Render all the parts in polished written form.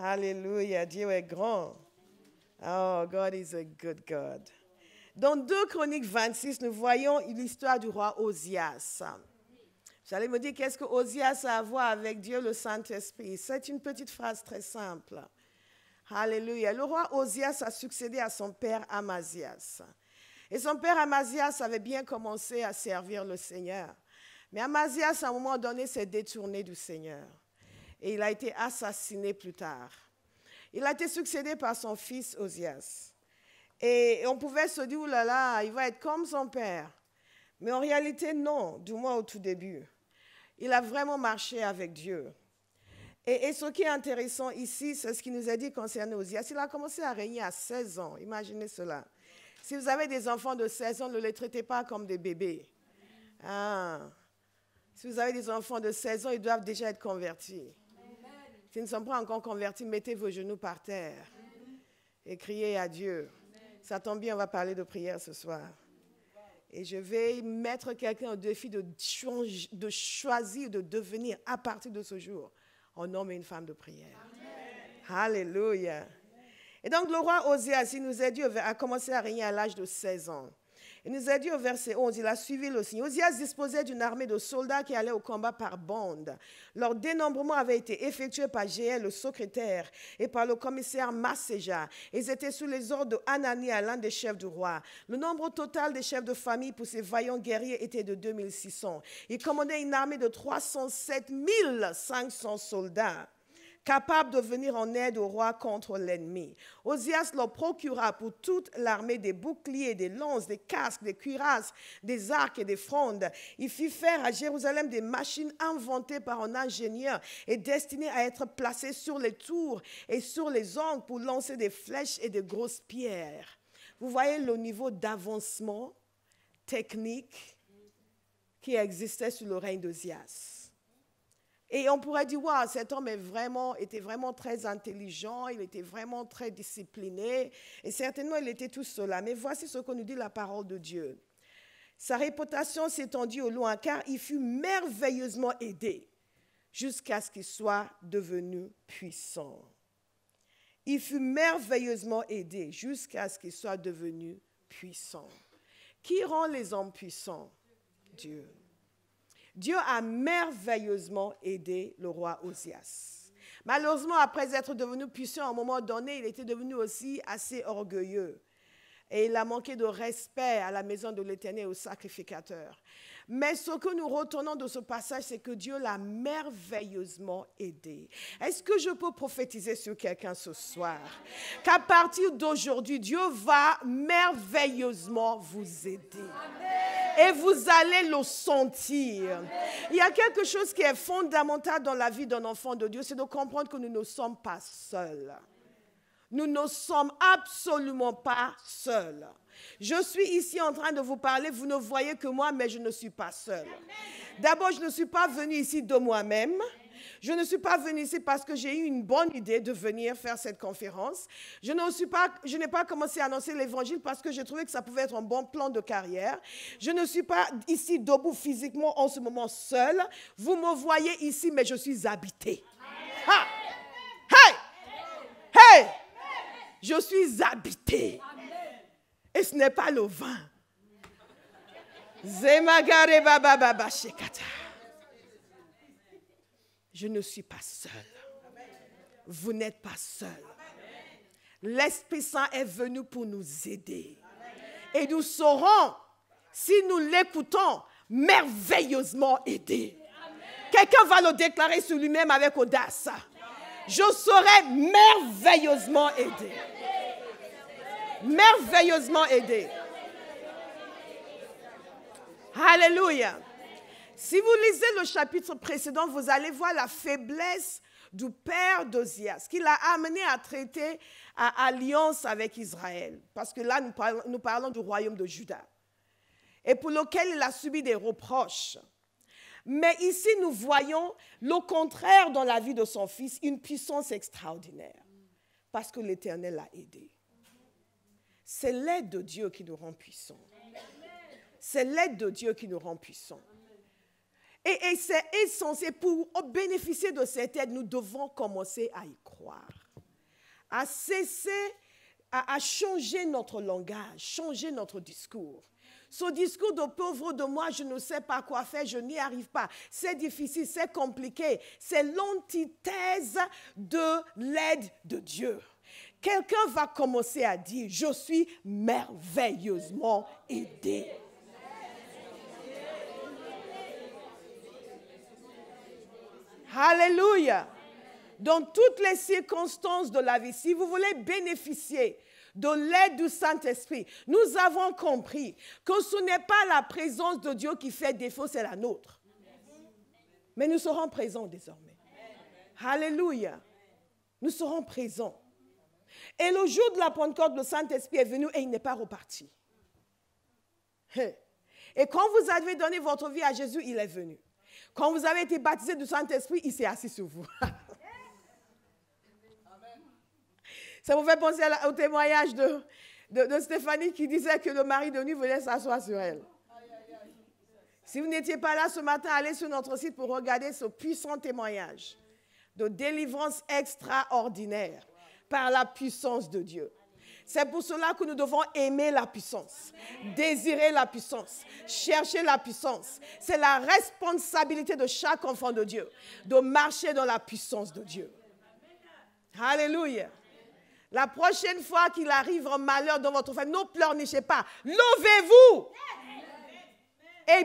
Alléluia, Dieu est grand. Oh, God is a good God. Dans 2 Chroniques 26, nous voyons l'histoire du roi Osias. Vous allez me dire, qu'est-ce que Osias a à voir avec Dieu, le Saint-Esprit? C'est une petite phrase très simple. Alléluia. Le roi Osias a succédé à son père Amazias. Et son père Amazias avait bien commencé à servir le Seigneur. Mais Amazias, à un moment donné, s'est détourné du Seigneur. Et il a été assassiné plus tard. Il a été succédé par son fils Osias. Et on pouvait se dire, oulala, il va être comme son père. Mais en réalité, non, du moins au tout début. Il a vraiment marché avec Dieu. Et ce qui est intéressant ici, c'est ce qu'il nous a dit concernant Osias. Il a commencé à régner à 16 ans. Imaginez cela. Si vous avez des enfants de 16 ans, ne les traitez pas comme des bébés. Ah. Si vous avez des enfants de 16 ans, ils doivent déjà être convertis. S'ils ne sont pas encore convertis, mettez vos genoux par terre et criez à Dieu. Ça tombe bien, on va parler de prière ce soir. Et je vais mettre quelqu'un au défi de choisir, de devenir, à partir de ce jour, un homme et une femme de prière. Amen. Alléluia. Et donc, le roi Osias, il nous a dit, a commencé à régner à l'âge de 16 ans. Il nous a dit au verset 11, il a suivi le signe. Osias disposait d'une armée de soldats qui allaient au combat par bande. Leur dénombrement avait été effectué par Jéel, le secrétaire, et par le commissaire Masséja. Ils étaient sous les ordres de Hanania, l'un des chefs du roi. Le nombre total des chefs de famille pour ces vaillants guerriers était de 2600. Ils commandaient une armée de 307 500 soldats, capable de venir en aide au roi contre l'ennemi. Osias leur procura pour toute l'armée des boucliers, des lances, des casques, des cuirasses, des arcs et des frondes. Il fit faire à Jérusalem des machines inventées par un ingénieur et destinées à être placées sur les tours et sur les angles pour lancer des flèches et de grosses pierres. Vous voyez le niveau d'avancement technique qui existait sous le règne d'Osias. Et on pourrait dire, wow, cet homme était vraiment très intelligent, il était vraiment très discipliné, et certainement il était tout cela. Mais voici ce que nous dit la parole de Dieu. Sa réputation s'étendit au loin, car il fut merveilleusement aidé jusqu'à ce qu'il soit devenu puissant. Il fut merveilleusement aidé jusqu'à ce qu'il soit devenu puissant. Qui rend les hommes puissants? Dieu. Dieu a merveilleusement aidé le roi Osias. Malheureusement, après être devenu puissant, à un moment donné, il était devenu aussi assez orgueilleux. Et il a manqué de respect à la maison de l'Éternel et au sacrificateur. Mais ce que nous retenons de ce passage, c'est que Dieu l'a merveilleusement aidé. Est-ce que je peux prophétiser sur quelqu'un ce soir? Qu'à partir d'aujourd'hui, Dieu va merveilleusement vous aider. Et vous allez le sentir. Amen. Il y a quelque chose qui est fondamental dans la vie d'un enfant de Dieu, c'est de comprendre que nous ne sommes pas seuls. Nous ne sommes absolument pas seuls. Je suis ici en train de vous parler, vous ne voyez que moi, mais je ne suis pas seule. D'abord, je ne suis pas venue ici de moi-même. Je ne suis pas venue ici parce que j'ai eu une bonne idée de venir faire cette conférence. Je n'ai pas commencé à annoncer l'évangile parce que j'ai trouvé que ça pouvait être un bon plan de carrière. Je ne suis pas ici debout physiquement en ce moment seule. Vous me voyez ici, mais je suis habitée. Ha! Hey! Hey! Je suis habitée. Et ce n'est pas le vin. Zemagare baba baba shekata. Je ne suis pas seule. Vous n'êtes pas seul. L'Esprit Saint est venu pour nous aider. Et nous serons, si nous l'écoutons, merveilleusement aidés. Quelqu'un va le déclarer sur lui-même avec audace. Je serai merveilleusement aidé. Merveilleusement aidé. Alléluia. Si vous lisez le chapitre précédent, vous allez voir la faiblesse du père d'Osias, qui l'a amené à traiter à alliance avec Israël. Parce que là, nous parlons du royaume de Juda. Et pour lequel il a subi des reproches. Mais ici, nous voyons le contraire dans la vie de son fils, une puissance extraordinaire. Parce que l'Éternel l'a aidé. C'est l'aide de Dieu qui nous rend puissants. C'est l'aide de Dieu qui nous rend puissants. Et c'est essentiel pour bénéficier de cette aide, nous devons commencer à y croire. à cesser, à changer notre langage, changer notre discours. Ce discours de pauvre de moi, je ne sais pas quoi faire, je n'y arrive pas. C'est difficile, c'est compliqué. C'est l'antithèse de l'aide de Dieu. Quelqu'un va commencer à dire, je suis merveilleusement aidé. Alléluia. Dans toutes les circonstances de la vie, si vous voulez bénéficier de l'aide du Saint-Esprit, nous avons compris que ce n'est pas la présence de Dieu qui fait défaut, c'est la nôtre. Mais nous serons présents désormais. Alléluia. Nous serons présents. Et le jour de la Pentecôte, le Saint-Esprit est venu et il n'est pas reparti. Et quand vous avez donné votre vie à Jésus, il est venu. Quand vous avez été baptisé du Saint-Esprit, il s'est assis sur vous. Ça vous fait penser au témoignage de Stéphanie qui disait que le mari de nuit venait s'asseoir sur elle. Si vous n'étiez pas là ce matin, allez sur notre site pour regarder ce puissant témoignage de délivrance extraordinaire par la puissance de Dieu. C'est pour cela que nous devons aimer la puissance, désirer la puissance, chercher la puissance. C'est la responsabilité de chaque enfant de Dieu de marcher dans la puissance de Dieu. Alléluia. La prochaine fois qu'il arrive un malheur dans votre famille, ne pleurnichez pas. Levez-vous. Et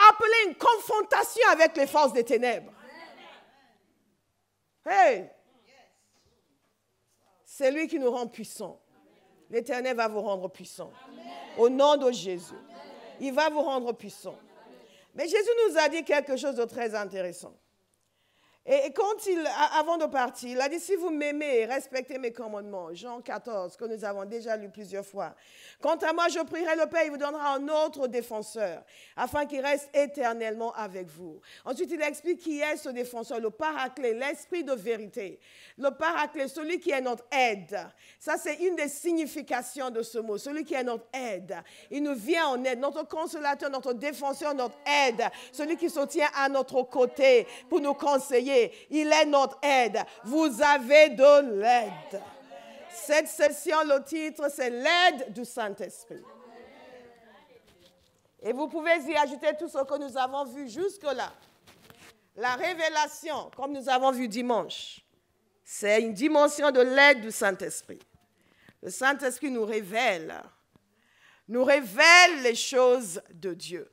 appelez une confrontation avec les forces des ténèbres. Hey! C'est lui qui nous rend puissants. L'Éternel va vous rendre puissants. Au nom de Jésus. Il va vous rendre puissants. Mais Jésus nous a dit quelque chose de très intéressant. Et quand avant de partir, il a dit, si vous m'aimez et respectez mes commandements, Jean 14, que nous avons déjà lu plusieurs fois. Quant à moi, je prierai le Père, il vous donnera un autre défenseur, afin qu'il reste éternellement avec vous. Ensuite, il explique qui est ce défenseur, le paraclet, l'esprit de vérité. Le paraclet, celui qui est notre aide. Ça, c'est une des significations de ce mot, celui qui est notre aide. Il nous vient en aide, notre consolateur, notre défenseur, notre aide, celui qui se tient à notre côté pour nous conseiller. Il est notre aide. Vous avez de l'aide. Cette session, le titre, c'est l'aide du Saint-Esprit. Et vous pouvez y ajouter tout ce que nous avons vu jusque-là. La révélation, comme nous avons vu dimanche, c'est une dimension de l'aide du Saint-Esprit. Le Saint-Esprit nous révèle les choses de Dieu,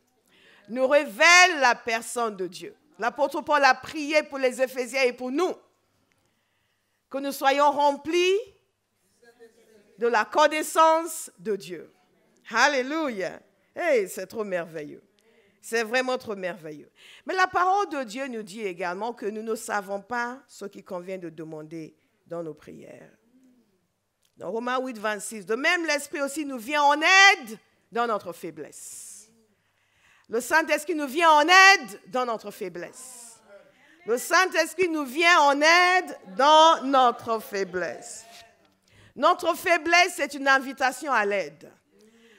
nous révèle la personne de Dieu. L'apôtre Paul a prié pour les Éphésiens et pour nous, que nous soyons remplis de la connaissance de Dieu. Alléluia. Hey, c'est trop merveilleux. C'est vraiment trop merveilleux. Mais la parole de Dieu nous dit également que nous ne savons pas ce qu'il convient de demander dans nos prières. Dans Romains 8, 26, de même l'Esprit aussi nous vient en aide dans notre faiblesse. Le Saint-Esprit nous vient en aide dans notre faiblesse. Le Saint-Esprit nous vient en aide dans notre faiblesse. Notre faiblesse, c'est une invitation à l'aide.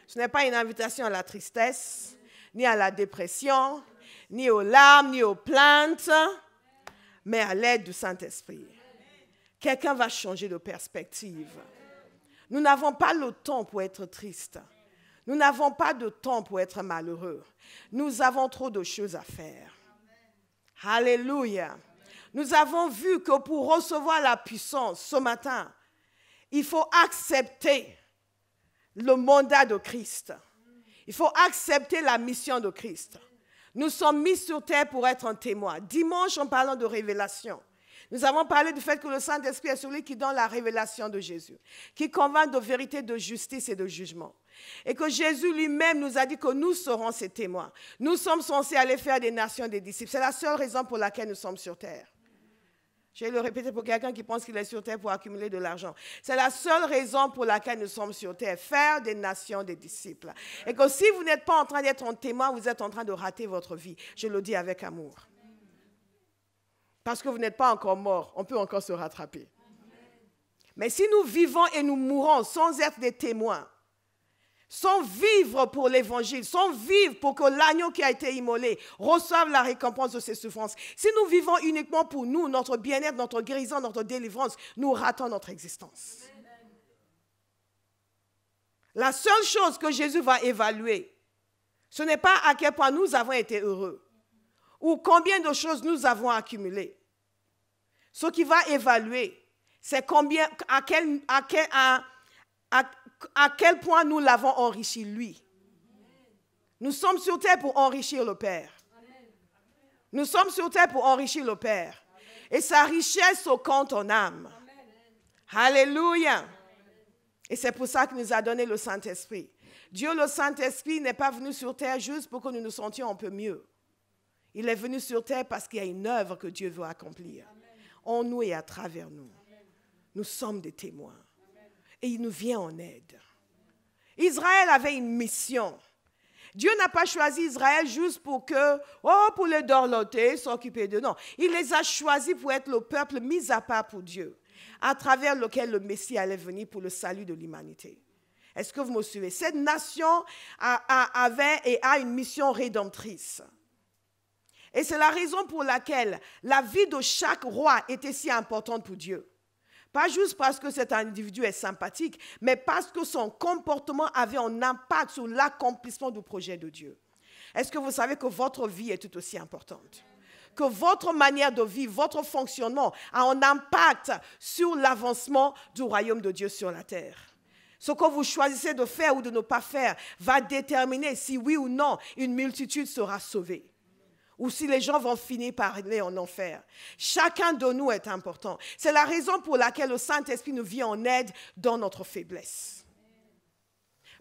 Ce n'est pas une invitation à la tristesse, ni à la dépression, ni aux larmes, ni aux plaintes, mais à l'aide du Saint-Esprit. Quelqu'un va changer de perspective. Nous n'avons pas le temps pour être tristes. Nous n'avons pas de temps pour être malheureux. Nous avons trop de choses à faire. Alléluia. Nous avons vu que pour recevoir la puissance ce matin, il faut accepter le mandat de Christ. Il faut accepter la mission de Christ. Nous sommes mis sur terre pour être un témoin. Dimanche, en parlant de révélation, nous avons parlé du fait que le Saint-Esprit est celui qui donne la révélation de Jésus, qui convainc de vérité, de justice et de jugement. Et que Jésus lui-même nous a dit que nous serons ses témoins. Nous sommes censés aller faire des nations des disciples. C'est la seule raison pour laquelle nous sommes sur terre. Je vais le répéter pour quelqu'un qui pense qu'il est sur terre pour accumuler de l'argent. C'est la seule raison pour laquelle nous sommes sur terre, faire des nations des disciples. Et que si vous n'êtes pas en train d'être un témoin, vous êtes en train de rater votre vie. Je le dis avec amour. Parce que vous n'êtes pas encore mort, on peut encore se rattraper. Mais si nous vivons et nous mourons sans être des témoins, sans vivre pour l'évangile, sans vivre pour que l'agneau qui a été immolé reçoive la récompense de ses souffrances. Si nous vivons uniquement pour nous, notre bien-être, notre guérison, notre délivrance, nous ratons notre existence. La seule chose que Jésus va évaluer, ce n'est pas à quel point nous avons été heureux ou combien de choses nous avons accumulées. Ce qu'il va évaluer, c'est combien, à quel point nous l'avons enrichi, lui. Nous sommes sur terre pour enrichir le Père. Nous sommes sur terre pour enrichir le Père. Et sa richesse se compte en âme. Alléluia. Et c'est pour ça qu'il nous a donné le Saint-Esprit. Dieu, le Saint-Esprit, n'est pas venu sur terre juste pour que nous nous sentions un peu mieux. Il est venu sur terre parce qu'il y a une œuvre que Dieu veut accomplir. En nous et à travers nous. Nous sommes des témoins. Et il nous vient en aide. Israël avait une mission. Dieu n'a pas choisi Israël juste pour pour les dorloter, s'occuper d'eux. Non, il les a choisis pour être le peuple mis à part pour Dieu, à travers lequel le Messie allait venir pour le salut de l'humanité. Est-ce que vous me suivez? Cette nation avait et a une mission rédemptrice. Et c'est la raison pour laquelle la vie de chaque roi était si importante pour Dieu. Pas juste parce que cet individu est sympathique, mais parce que son comportement avait un impact sur l'accomplissement du projet de Dieu. Est-ce que vous savez que votre vie est tout aussi importante? Que votre manière de vivre, votre fonctionnement a un impact sur l'avancement du royaume de Dieu sur la terre. Ce que vous choisissez de faire ou de ne pas faire va déterminer si oui ou non une multitude sera sauvée. Ou si les gens vont finir par aller en enfer. Chacun de nous est important. C'est la raison pour laquelle le Saint-Esprit nous vient en aide dans notre faiblesse.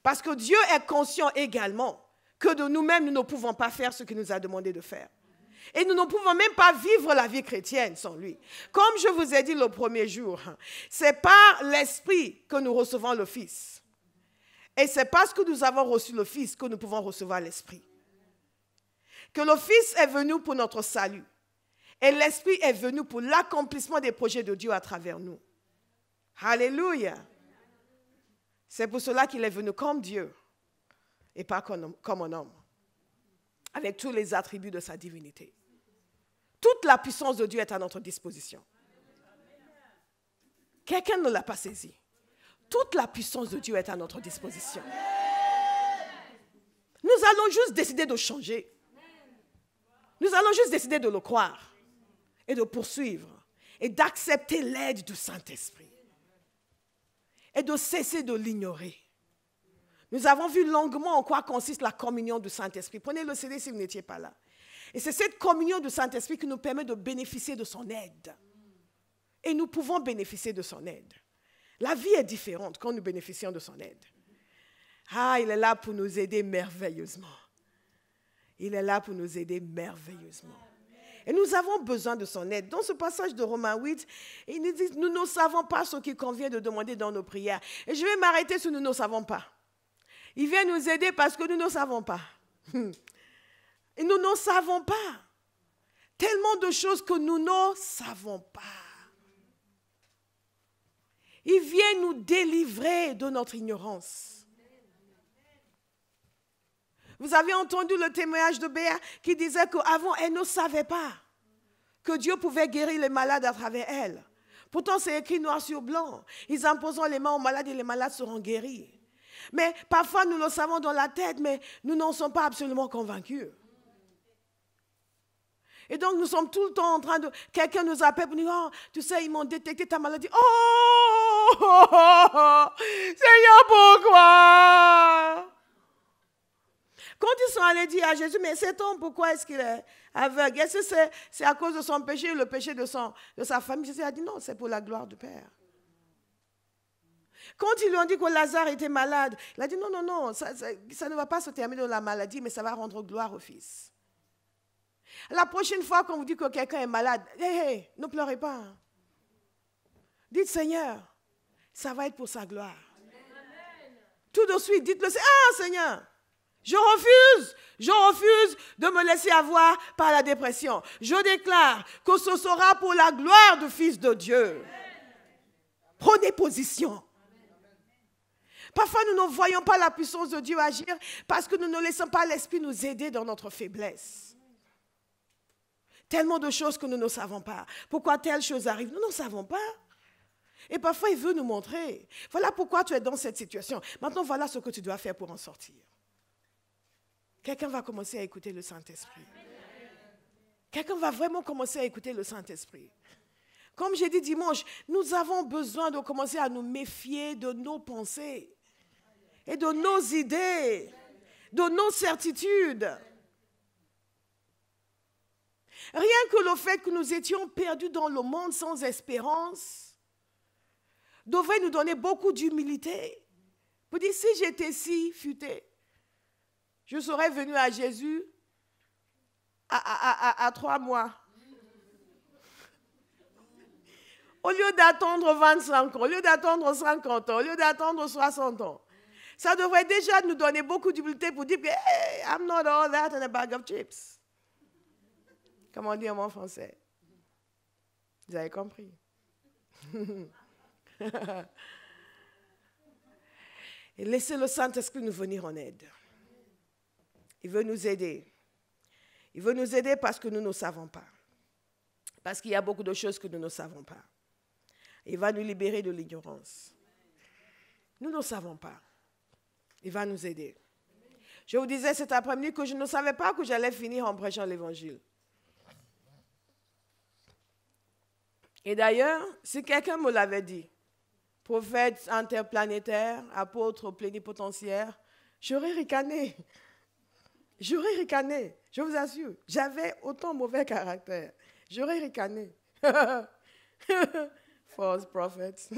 Parce que Dieu est conscient également que de nous-mêmes, nous ne pouvons pas faire ce qu'il nous a demandé de faire. Et nous ne pouvons même pas vivre la vie chrétienne sans lui. Comme je vous ai dit le premier jour, c'est par l'Esprit que nous recevons le Fils. Et c'est parce que nous avons reçu le Fils que nous pouvons recevoir l'Esprit. Que le Fils est venu pour notre salut. Et l'Esprit est venu pour l'accomplissement des projets de Dieu à travers nous. Alléluia. C'est pour cela qu'il est venu comme Dieu et pas comme un homme. Avec tous les attributs de sa divinité. Toute la puissance de Dieu est à notre disposition. Quelqu'un ne l'a pas saisi. Toute la puissance de Dieu est à notre disposition. Nous allons juste décider de changer. Nous allons juste décider de le croire et de poursuivre et d'accepter l'aide du Saint-Esprit et de cesser de l'ignorer. Nous avons vu longuement en quoi consiste la communion du Saint-Esprit. Prenez le CD si vous n'étiez pas là. Et c'est cette communion du Saint-Esprit qui nous permet de bénéficier de son aide. Et nous pouvons bénéficier de son aide. La vie est différente quand nous bénéficions de son aide. Ah, il est là pour nous aider merveilleusement. Il est là pour nous aider merveilleusement. Et nous avons besoin de son aide. Dans ce passage de Romains 8, il nous dit, nous ne savons pas ce qu'il convient de demander dans nos prières. Et je vais m'arrêter sur nous ne savons pas. Il vient nous aider parce que nous ne savons pas. Et nous ne savons pas. Tellement de choses que nous ne savons pas. Il vient nous délivrer de notre ignorance. Vous avez entendu le témoignage de Béa qui disait qu'avant, elle ne savait pas que Dieu pouvait guérir les malades à travers elle. Pourtant, c'est écrit noir sur blanc. Ils imposeront les mains aux malades et les malades seront guéris. Mais parfois, nous le savons dans la tête, mais nous n'en sommes pas absolument convaincus. Et donc, nous sommes tout le temps en train de... Quelqu'un nous appelle pour dire, oh, tu sais, ils m'ont détecté ta maladie. Oh, Seigneur, pourquoi? Quand ils sont allés dire à Jésus, mais cet homme, pourquoi est-ce qu'il est aveugle? Est-ce que c'est à cause de son péché ou le péché de sa famille? Jésus a dit non, c'est pour la gloire du Père. Quand ils lui ont dit que Lazare était malade, il a dit non, ça ne va pas se terminer dans la maladie, mais ça va rendre gloire au Fils. La prochaine fois qu'on vous dit que quelqu'un est malade, hey, ne pleurez pas. Dites Seigneur, ça va être pour sa gloire. Amen. Tout de suite, dites-le, Seigneur, je refuse de me laisser avoir par la dépression. Je déclare que ce sera pour la gloire du Fils de Dieu. Prenez position. Parfois, nous ne voyons pas la puissance de Dieu agir parce que nous ne laissons pas l'Esprit nous aider dans notre faiblesse. Tellement de choses que nous ne savons pas. Pourquoi telle chose arrive, nous ne savons pas. Et parfois, il veut nous montrer. Voilà pourquoi tu es dans cette situation. Maintenant, voilà ce que tu dois faire pour en sortir. Quelqu'un va commencer à écouter le Saint-Esprit. Quelqu'un va vraiment commencer à écouter le Saint-Esprit. Comme j'ai dit dimanche, nous avons besoin de commencer à nous méfier de nos pensées et de nos idées, de nos certitudes. Rien que le fait que nous étions perdus dans le monde sans espérance devrait nous donner beaucoup d'humilité. Pour dire, si j'étais si futé, je serais venu à Jésus à 3 mois. Au lieu d'attendre 25 ans, au lieu d'attendre 50 ans, au lieu d'attendre 60 ans. Ça devrait déjà nous donner beaucoup d'humilité pour dire que hey, I'm not all that in a bag of chips. Comme on dit en français. Vous avez compris? Et laissez le Saint-Esprit nous venir en aide. Il veut nous aider. Il veut nous aider parce que nous ne savons pas. Parce qu'il y a beaucoup de choses que nous ne savons pas. Il va nous libérer de l'ignorance. Nous ne savons pas. Il va nous aider. Je vous disais cet après-midi que je ne savais pas que j'allais finir en prêchant l'Évangile. Et d'ailleurs, si quelqu'un me l'avait dit, prophète interplanétaire, apôtre plénipotentiaire, j'aurais ricané. J'aurais ricané, je vous assure. J'avais autant mauvais caractère. J'aurais ricané. False prophets.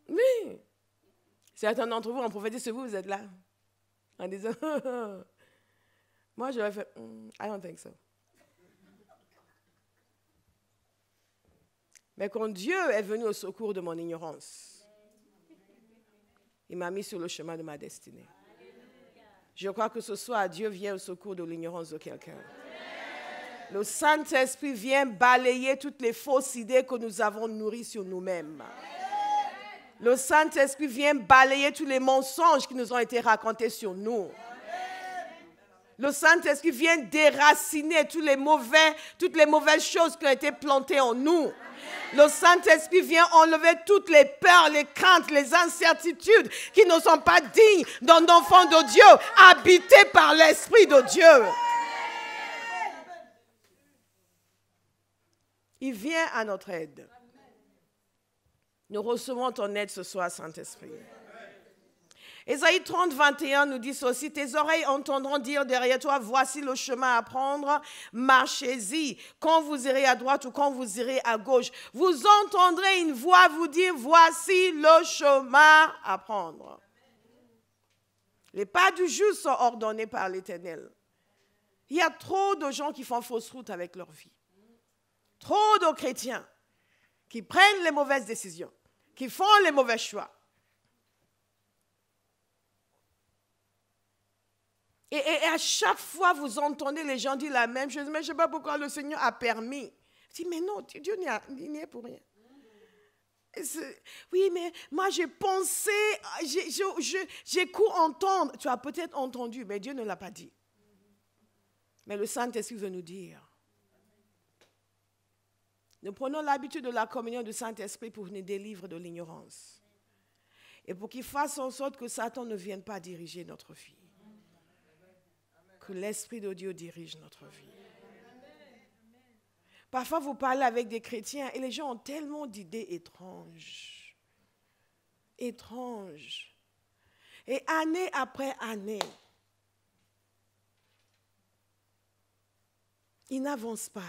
Oui. Certains d'entre vous ont prophétisé sur vous, vous êtes là. En disant, moi j'aurais fait, I don't think so. Mais quand Dieu est venu au secours de mon ignorance, il m'a mis sur le chemin de ma destinée. Je crois que ce soir, Dieu vient au secours de l'ignorance de quelqu'un. Le Saint-Esprit vient balayer toutes les fausses idées que nous avons nourries sur nous-mêmes. Le Saint-Esprit vient balayer tous les mensonges qui nous ont été racontés sur nous. Le Saint-Esprit vient déraciner toutes les mauvaises choses qui ont été plantées en nous. Le Saint-Esprit vient enlever toutes les peurs, les craintes, les incertitudes qui ne sont pas dignes d'un enfant de Dieu, habité par l'Esprit de Dieu. Il vient à notre aide. Nous recevons ton aide ce soir, Saint-Esprit. Ésaïe 30, 21 nous dit ceci, tes oreilles entendront dire derrière toi, voici le chemin à prendre, marchez-y. Quand vous irez à droite ou quand vous irez à gauche, vous entendrez une voix vous dire, voici le chemin à prendre. Les pas du juste sont ordonnés par l'Éternel. Il y a trop de gens qui font fausse route avec leur vie. Trop de chrétiens qui prennent les mauvaises décisions, qui font les mauvais choix. Et à chaque fois, vous entendez les gens dire la même chose, mais je ne sais pas pourquoi le Seigneur a permis. Je dis, mais non, Dieu n'y est pour rien. Oui, mais moi j'ai pensé, j'ai cru entendre. Tu as peut-être entendu, mais Dieu ne l'a pas dit. Mais le Saint-Esprit veut nous dire. Nous prenons l'habitude de la communion du Saint-Esprit pour nous délivrer de l'ignorance. Et pour qu'il fasse en sorte que Satan ne vienne pas diriger notre vie. Que l'Esprit de Dieu dirige notre vie. Parfois, vous parlez avec des chrétiens et les gens ont tellement d'idées étranges. Étranges. Et année après année, ils n'avancent pas.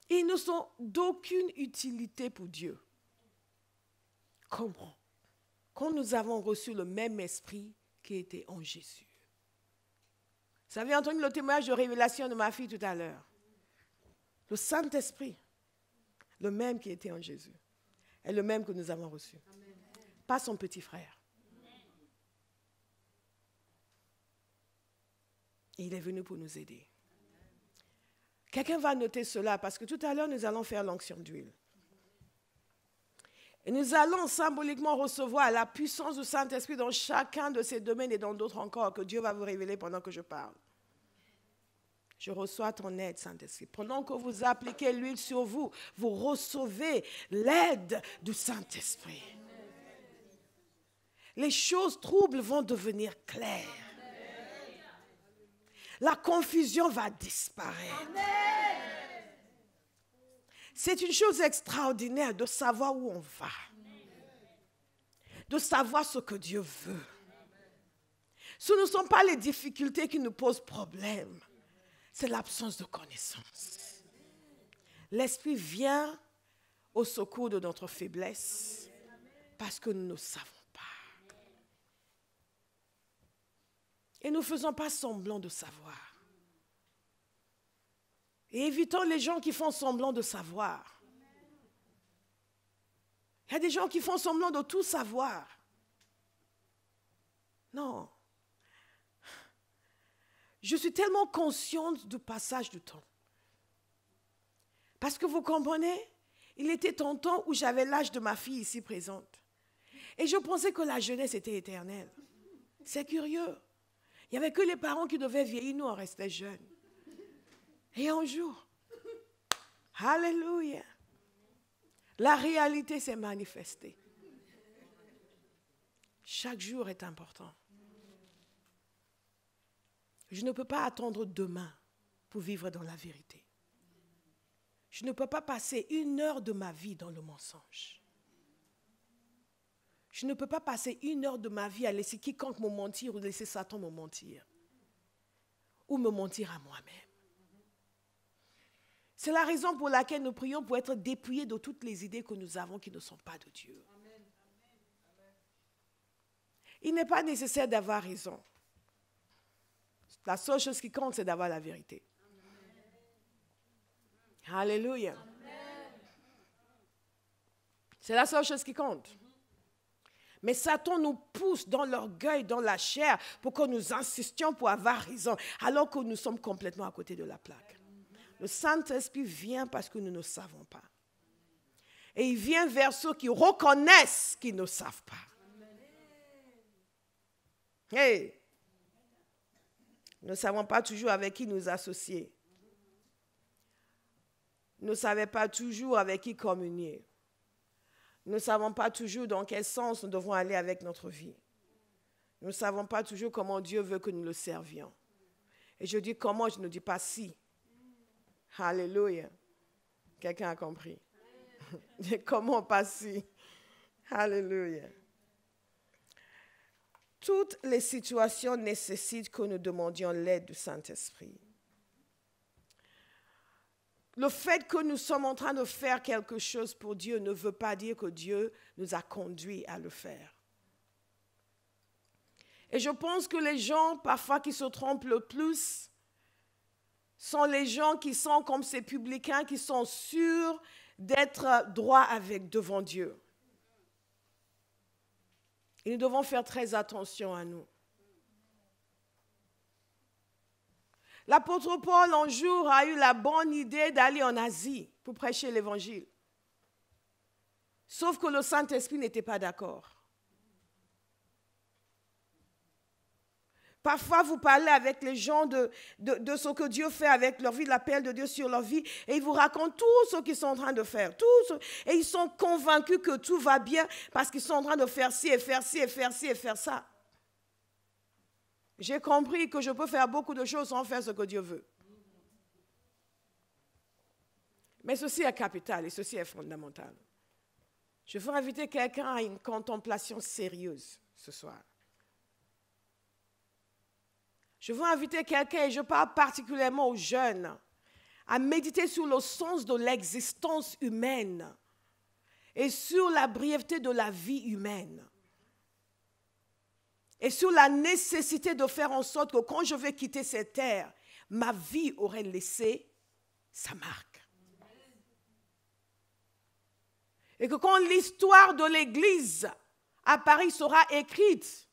Ils ne sont d'aucune utilité pour Dieu. Comment? Quand nous avons reçu le même esprit qui était en Jésus. Vous avez entendu le témoignage de révélation de ma fille tout à l'heure. Le Saint-Esprit, le même qui était en Jésus, est le même que nous avons reçu. Amen. Pas son petit frère. Et il est venu pour nous aider. Quelqu'un va noter cela parce que tout à l'heure, nous allons faire l'onction d'huile. Et nous allons symboliquement recevoir la puissance du Saint-Esprit dans chacun de ces domaines et dans d'autres encore que Dieu va vous révéler pendant que je parle. Je reçois ton aide, Saint-Esprit. Pendant que vous appliquez l'huile sur vous, vous recevez l'aide du Saint-Esprit. Les choses troubles vont devenir claires. La confusion va disparaître. C'est une chose extraordinaire de savoir où on va. De savoir ce que Dieu veut. Ce ne sont pas les difficultés qui nous posent problème. C'est l'absence de connaissance. L'Esprit vient au secours de notre faiblesse parce que nous ne savons pas. Et nous ne faisons pas semblant de savoir. Et évitons les gens qui font semblant de savoir. Il y a des gens qui font semblant de tout savoir. Non. Je suis tellement consciente du passage du temps. Parce que vous comprenez, il était un temps où j'avais l'âge de ma fille ici présente. Et je pensais que la jeunesse était éternelle. C'est curieux. Il n'y avait que les parents qui devaient vieillir, nous on restait jeunes. Et un jour, alléluia, la réalité s'est manifestée. Chaque jour est important. Je ne peux pas attendre demain pour vivre dans la vérité. Je ne peux pas passer 1 heure de ma vie dans le mensonge. Je ne peux pas passer 1 heure de ma vie à laisser quiconque me mentir ou laisser Satan me mentir. Ou me mentir à moi-même. C'est la raison pour laquelle nous prions pour être dépouillés de toutes les idées que nous avons qui ne sont pas de Dieu. Il n'est pas nécessaire d'avoir raison. La seule chose qui compte, c'est d'avoir la vérité. Alléluia. C'est la seule chose qui compte. Mais Satan nous pousse dans l'orgueil, dans la chair, pour que nous insistions pour avoir raison, alors que nous sommes complètement à côté de la plaque. Le Saint-Esprit vient parce que nous ne savons pas. Et il vient vers ceux qui reconnaissent qu'ils ne savent pas. Hey! Nous ne savons pas toujours avec qui nous associer. Nous ne savons pas toujours avec qui communier. Nous ne savons pas toujours dans quel sens nous devons aller avec notre vie. Nous ne savons pas toujours comment Dieu veut que nous le servions. Et je dis comment, je ne dis pas si. Alléluia. Quelqu'un a compris? Comment pas si? Alléluia. Toutes les situations nécessitent que nous demandions l'aide du Saint-Esprit. Le fait que nous sommes en train de faire quelque chose pour Dieu ne veut pas dire que Dieu nous a conduits à le faire. Et je pense que les gens, parfois, qui se trompent le plus, sont les gens qui sont comme ces publicains, qui sont sûrs d'être droits devant Dieu. Et nous devons faire très attention à nous. L'apôtre Paul, un jour, a eu la bonne idée d'aller en Asie pour prêcher l'évangile. Sauf que le Saint-Esprit n'était pas d'accord. Parfois, vous parlez avec les gens de ce que Dieu fait avec leur vie, l'appel de Dieu sur leur vie, et ils vous racontent tout ce qu'ils sont en train de faire. Et ils sont convaincus que tout va bien parce qu'ils sont en train de faire ci et faire ci et faire ci et faire ça. J'ai compris que je peux faire beaucoup de choses sans faire ce que Dieu veut. Mais ceci est capital et ceci est fondamental. Je veux inviter quelqu'un à une contemplation sérieuse ce soir. Je veux inviter quelqu'un, et je parle particulièrement aux jeunes, à méditer sur le sens de l'existence humaine et sur la brièveté de la vie humaine. Et sur la nécessité de faire en sorte que quand je vais quitter cette terre, ma vie aurait laissé sa marque. Et que quand l'histoire de l'Église à Paris sera écrite,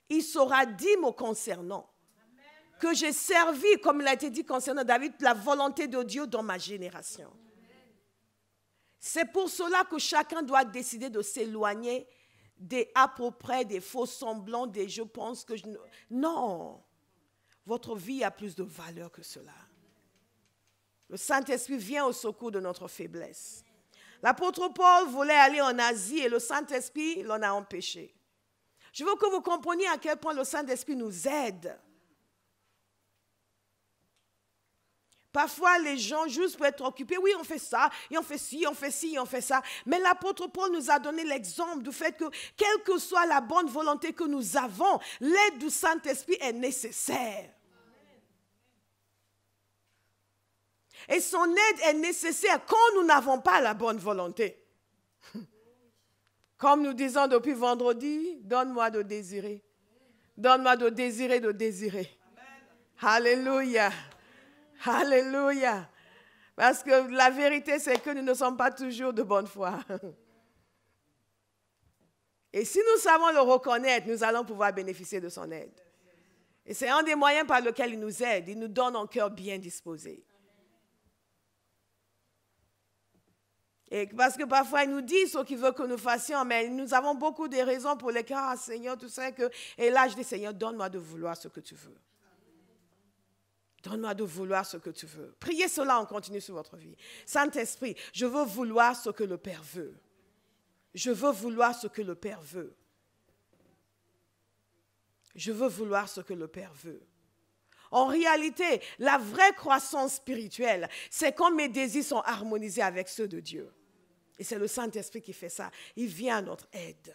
il sera dit me concernant que j'ai servi, comme il a été dit concernant David, la volonté de Dieu dans ma génération. C'est pour cela que chacun doit décider de s'éloigner des à peu près, des faux semblants, des je pense que je... Non, votre vie a plus de valeur que cela. Le Saint-Esprit vient au secours de notre faiblesse. L'apôtre Paul voulait aller en Asie et le Saint-Esprit l'en a empêché. Je veux que vous compreniez à quel point le Saint-Esprit nous aide. Parfois, les gens, juste pour être occupés, oui, on fait ça, et on fait ci, on fait ci, on fait ça. Mais l'apôtre Paul nous a donné l'exemple du fait que, quelle que soit la bonne volonté que nous avons, l'aide du Saint-Esprit est nécessaire. Et son aide est nécessaire quand nous n'avons pas la bonne volonté. Comme nous disons depuis vendredi, donne-moi de désirer. Donne-moi de désirer, de désirer. Alléluia. Alléluia. Parce que la vérité, c'est que nous ne sommes pas toujours de bonne foi. Et si nous savons le reconnaître, nous allons pouvoir bénéficier de son aide. Et c'est un des moyens par lesquels il nous aide. Il nous donne un cœur bien disposé. Et parce que parfois, il nous dit ce qu'il veut que nous fassions, mais nous avons beaucoup de raisons pour lesquelles, ah, Seigneur, tu sais que... Et là, je dis, Seigneur, donne-moi de vouloir ce que tu veux. Donne-moi de vouloir ce que tu veux. Priez cela, on continue sur votre vie. Saint-Esprit, je veux vouloir ce que le Père veut. Je veux vouloir ce que le Père veut. Je veux vouloir ce que le Père veut. En réalité, la vraie croissance spirituelle, c'est quand mes désirs sont harmonisés avec ceux de Dieu. Et c'est le Saint-Esprit qui fait ça. Il vient à notre aide.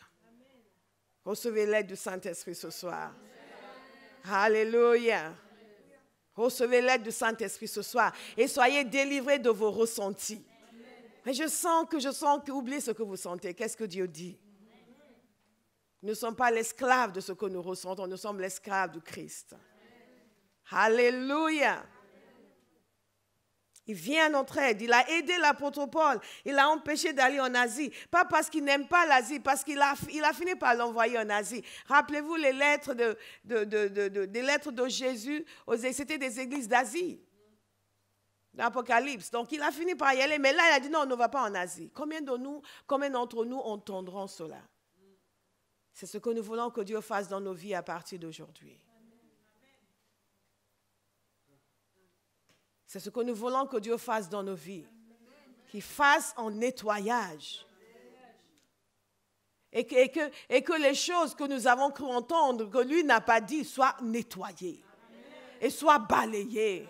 Recevez l'aide du Saint-Esprit ce soir. Alléluia. Recevez l'aide du Saint-Esprit ce soir. Et soyez délivrés de vos ressentis. Mais je sens que, oubliez ce que vous sentez. Qu'est-ce que Dieu dit? Nous ne sommes pas l'esclave de ce que nous ressentons. Nous sommes l'esclave du Christ. Alléluia. Il vient à notre aide. Il a aidé l'apôtre Paul. Il l'a empêché d'aller en Asie. Pas parce qu'il n'aime pas l'Asie, parce qu'il a fini par l'envoyer en Asie. Rappelez-vous les lettres des lettres de Jésus. C'était des églises d'Asie. L'Apocalypse. Donc, il a fini par y aller. Mais là, il a dit non, on ne va pas en Asie. Combien d'entre nous entendront cela? C'est ce que nous voulons que Dieu fasse dans nos vies à partir d'aujourd'hui. C'est ce que nous voulons que Dieu fasse dans nos vies. Qu'il fasse un nettoyage. Et que les choses que nous avons cru entendre, que lui n'a pas dit, soient nettoyées. Et soient balayées.